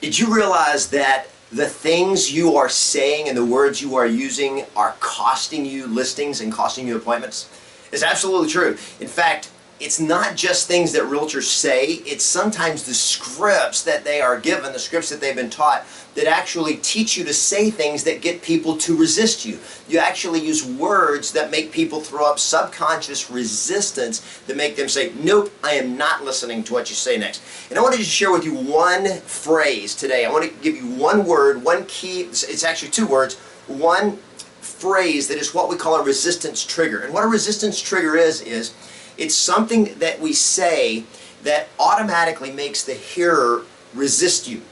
Did you realize that the things you are saying and the words you are using are costing you listings and costing you appointments? It's absolutely true. In fact, it's not just things that realtors say, it's sometimes the scripts that they are given, the scripts that they've been taught, that actually teach you to say things that get people to resist you. You actually use words that make people throw up subconscious resistance that make them say, nope, I am not listening to what you say next. And I wanted to share with you one phrase today. I want to give you one word, one key, it's actually two words, one phrase that is what we call a resistance trigger. And what a resistance trigger is it's something that we say that automatically makes the hearer resist you.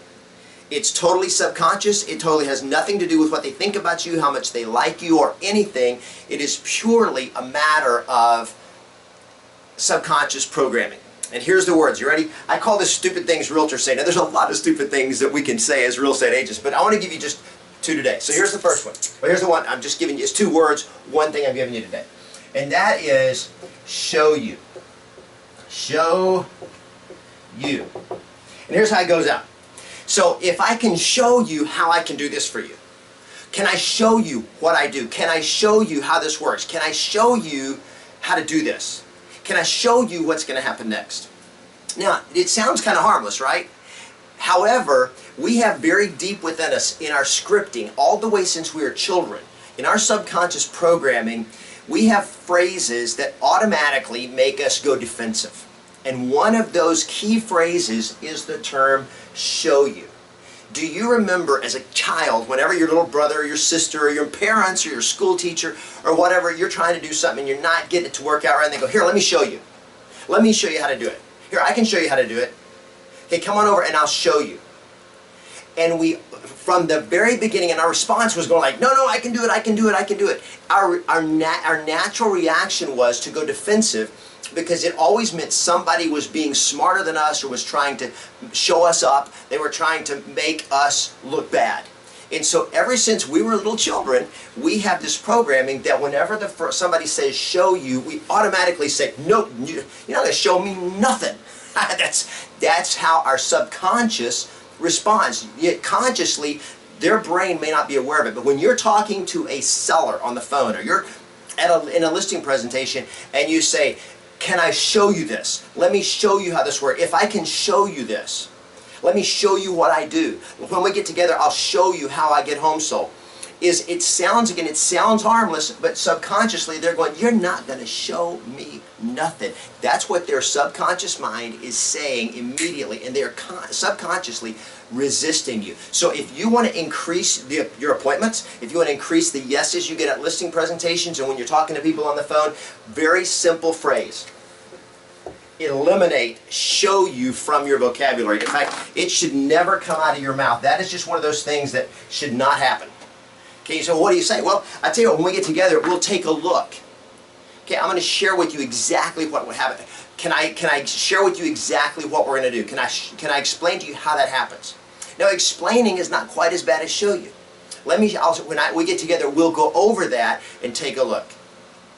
It's totally subconscious. It totally has nothing to do with what they think about you, how much they like you, or anything. It is purely a matter of subconscious programming. And here's the words. You ready? I call this stupid things realtors say. Now, there's a lot of stupid things that we can say as real estate agents, but I want to give you just two today. So here's the first one. Well, here's the one. I'm just giving you. It's two words. One thing I'm giving you today. And that is show you. Show you. And here's how it goes out. So if I can show you how I can do this for you, can I show you what I do? Can I show you how this works? Can I show you how to do this? Can I show you what's going to happen next? Now, it sounds kind of harmless, right? However, we have very deep within us in our scripting, all the way since we were children, in our subconscious programming, we have phrases that automatically make us go defensive. And one of those key phrases is the term show you. Do you remember as a child, whenever your little brother or your sister or your parents or your school teacher or whatever, you're trying to do something and you're not getting it to work out right, and they go, here, let me show you. Let me show you how to do it. Here, I can show you how to do it. Okay, come on over and I'll show you. And we, from the very beginning, and our response was going like, no, no, I can do it, I can do it, I can do it. Our natural reaction was to go defensive, because it always meant somebody was being smarter than us or was trying to show us up. They were trying to make us look bad. And so ever since we were little children, we have this programming that whenever somebody says show you, we automatically say, nope, you're not going to show me nothing. That's how our subconscious responds. Yet consciously, their brain may not be aware of it. But when you're talking to a seller on the phone, or you're in a listing presentation and you say, can I show you this? Let me show you how this works. If I can show you this, let me show you what I do. When we get together, I'll show you how I get home sold. It sounds harmless, but subconsciously they're going, you're not going to show me nothing. That's what their subconscious mind is saying immediately, and they're subconsciously resisting you. So if you want to increase your appointments, if you want to increase the yeses you get at listing presentations and when you're talking to people on the phone, very simple phrase. Eliminate show you from your vocabulary. In fact, it should never come out of your mouth. That is just one of those things that should not happen. Okay, so what do you say? Well, I tell you what, when we get together, we'll take a look. Okay, I'm going to share with you exactly what would happen. Can I share with you exactly what we're going to do? Can I explain to you how that happens? Now, explaining is not quite as bad as show you. When we get together, we'll go over that and take a look.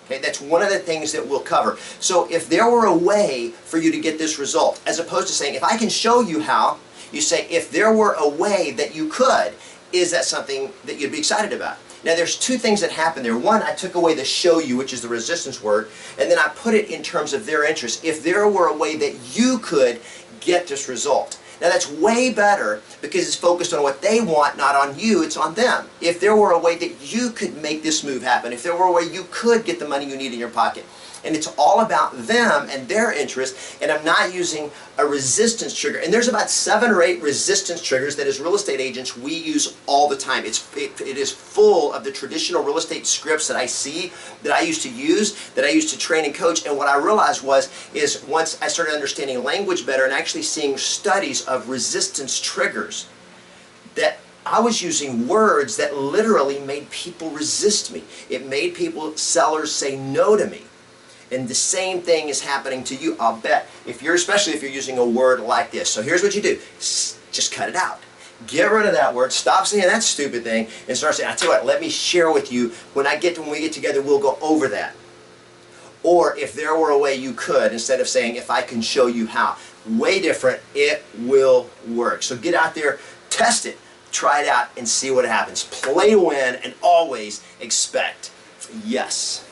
Okay, that's one of the things that we'll cover. So if there were a way for you to get this result, as opposed to saying, if I can show you how, you say, if there were a way that you could, is that something that you'd be excited about? Now, there's two things that happen there. One, I took away the show you, which is the resistance word, and then I put it in terms of their interest. If there were a way that you could get this result. Now, that's way better because it's focused on what they want, not on you, it's on them. If there were a way that you could make this move happen, if there were a way you could get the money you need in your pocket, and it's all about them and their interest, and I'm not using a resistance trigger. And there's about 7 or 8 resistance triggers that as real estate agents we use all the time. It is full of the traditional real estate scripts that I see, that I used to use, that I used to train and coach. And what I realized is once I started understanding language better and actually seeing studies of resistance triggers, that I was using words that literally made people resist me. It made sellers say no to me. And the same thing is happening to you, I'll bet, especially if you're using a word like this. So here's what you do. Just cut it out. Get rid of that word. Stop saying that stupid thing and start saying, I tell you what, let me share with you. When we get together, we'll go over that. Or if there were a way you could, instead of saying, if I can show you how. Way different. It will work. So get out there, Test it. Try it out and see what happens. Play to win and always expect yes.